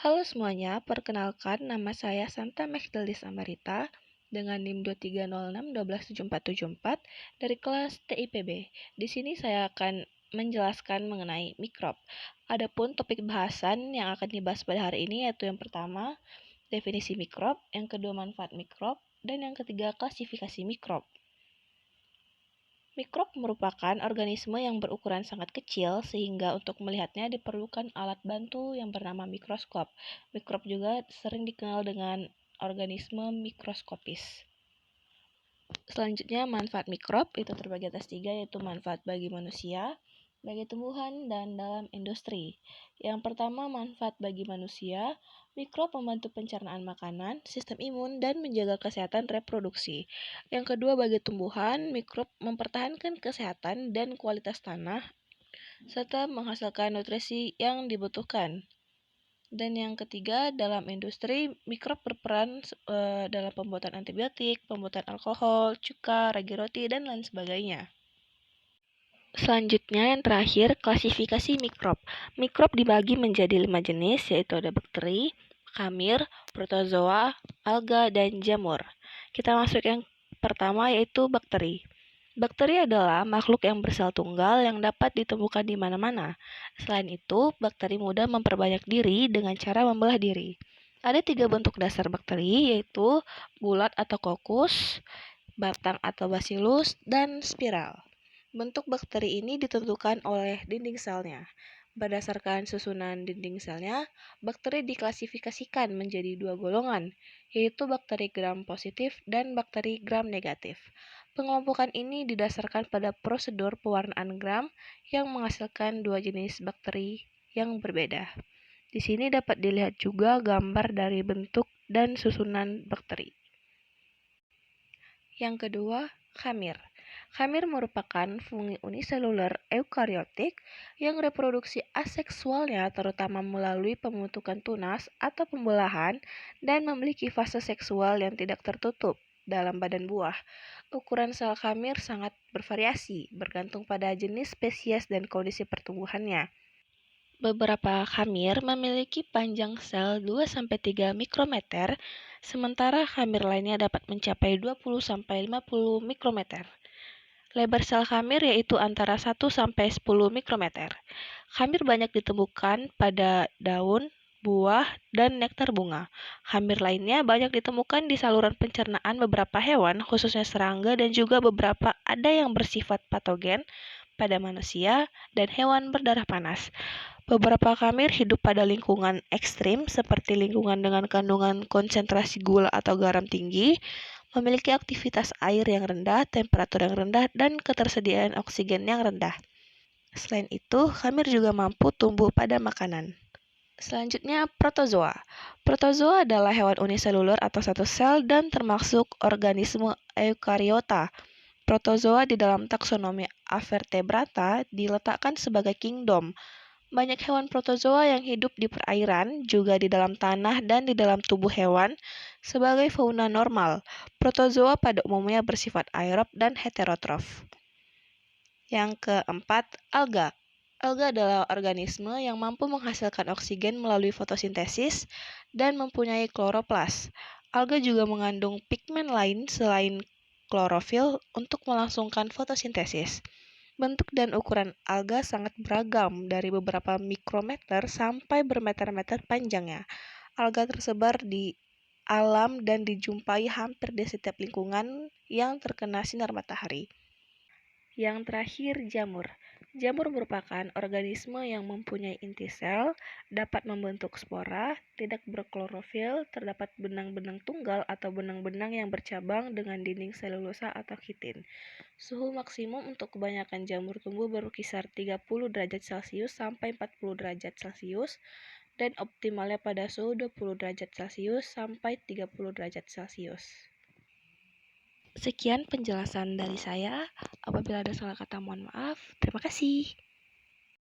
Halo semuanya, perkenalkan nama saya Santa Megdelis Amarita dengan NIM 230612744 dari kelas TIPB. Di sini saya akan menjelaskan mengenai mikrob. Adapun topik bahasan yang akan dibahas pada hari ini yaitu yang pertama, definisi mikrob, yang kedua manfaat mikrob, dan yang ketiga klasifikasi mikrob. Mikrob merupakan organisme yang berukuran sangat kecil sehingga untuk melihatnya diperlukan alat bantu yang bernama mikroskop. Mikrob juga sering dikenal dengan organisme mikroskopis. Selanjutnya, manfaat mikrob itu terbagi atas 3, yaitu manfaat bagi manusia, bagi tumbuhan, dan dalam industri. Yang pertama, manfaat bagi manusia. Mikrob membantu pencernaan makanan, sistem imun, dan menjaga kesehatan reproduksi. Yang kedua, bagi tumbuhan, mikrob mempertahankan kesehatan dan kualitas tanah, serta menghasilkan nutrisi yang dibutuhkan. Dan yang ketiga, dalam industri, mikrob berperan dalam pembuatan antibiotik, pembuatan alkohol, cuka, ragi roti, dan lain sebagainya. Selanjutnya, yang terakhir, klasifikasi mikrob. Mikrob dibagi menjadi 5 jenis, yaitu ada bakteri, khamir, protozoa, alga, dan jamur. Kita masuk yang pertama, yaitu bakteri. Bakteri adalah makhluk yang bersel tunggal yang dapat ditemukan di mana-mana. Selain itu, bakteri mudah memperbanyak diri dengan cara membelah diri. Ada 3 bentuk dasar bakteri, yaitu bulat atau kokus, batang atau bacillus, dan spiral. Bentuk bakteri ini ditentukan oleh dinding selnya. Berdasarkan susunan dinding selnya, bakteri diklasifikasikan menjadi 2 golongan, yaitu bakteri gram positif dan bakteri gram negatif. Pengelompokan ini didasarkan pada prosedur pewarnaan gram yang menghasilkan 2 jenis bakteri yang berbeda. Di sini dapat dilihat juga gambar dari bentuk dan susunan bakteri. Yang kedua, khamir. Khamir merupakan fungi uniseluler eukariotik yang reproduksi aseksualnya terutama melalui pembentukan tunas atau pembelahan dan memiliki fase seksual yang tidak tertutup dalam badan buah. Ukuran sel khamir sangat bervariasi, bergantung pada jenis spesies dan kondisi pertumbuhannya. Beberapa khamir memiliki panjang sel 2-3 mikrometer, sementara khamir lainnya dapat mencapai 20-50 mikrometer. Lebar sel khamir yaitu antara 1-10 mikrometer. Khamir banyak ditemukan pada daun, buah, dan nektar bunga. Khamir lainnya banyak ditemukan di saluran pencernaan beberapa hewan, khususnya serangga dan juga beberapa ada yang bersifat patogen pada manusia dan hewan berdarah panas. Beberapa khamir hidup pada lingkungan ekstrim seperti lingkungan dengan kandungan konsentrasi gula atau garam tinggi, memiliki aktivitas air yang rendah, temperatur yang rendah, dan ketersediaan oksigen yang rendah. Selain itu, khamir juga mampu tumbuh pada makanan. Selanjutnya, protozoa. Protozoa adalah hewan uniseluler atau satu sel dan termasuk organisme eukariota. Protozoa di dalam taksonomi Avertebrata diletakkan sebagai kingdom. Banyak hewan protozoa yang hidup di perairan, juga di dalam tanah dan di dalam tubuh hewan. Sebagai fauna normal, protozoa pada umumnya bersifat aerob dan heterotrof. Yang keempat, alga. Alga adalah organisme yang mampu menghasilkan oksigen melalui fotosintesis dan mempunyai kloroplas. Alga juga mengandung pigmen lain selain klorofil untuk melangsungkan fotosintesis. Bentuk dan ukuran alga sangat beragam, dari beberapa mikrometer sampai bermeter-meter panjangnya. Alga tersebar di alam dan dijumpai hampir di setiap lingkungan yang terkena sinar matahari. Yang terakhir, jamur. Jamur merupakan organisme yang mempunyai inti sel, dapat membentuk spora, tidak berklorofil, terdapat benang-benang tunggal atau benang-benang yang bercabang dengan dinding selulosa atau kitin. Suhu maksimum untuk kebanyakan jamur tumbuh berkisar 30 derajat Celcius sampai 40 derajat Celcius dan optimalnya pada suhu 20 derajat Celcius sampai 30 derajat Celcius. Sekian penjelasan dari saya. Apabila ada salah kata, mohon maaf. Terima kasih.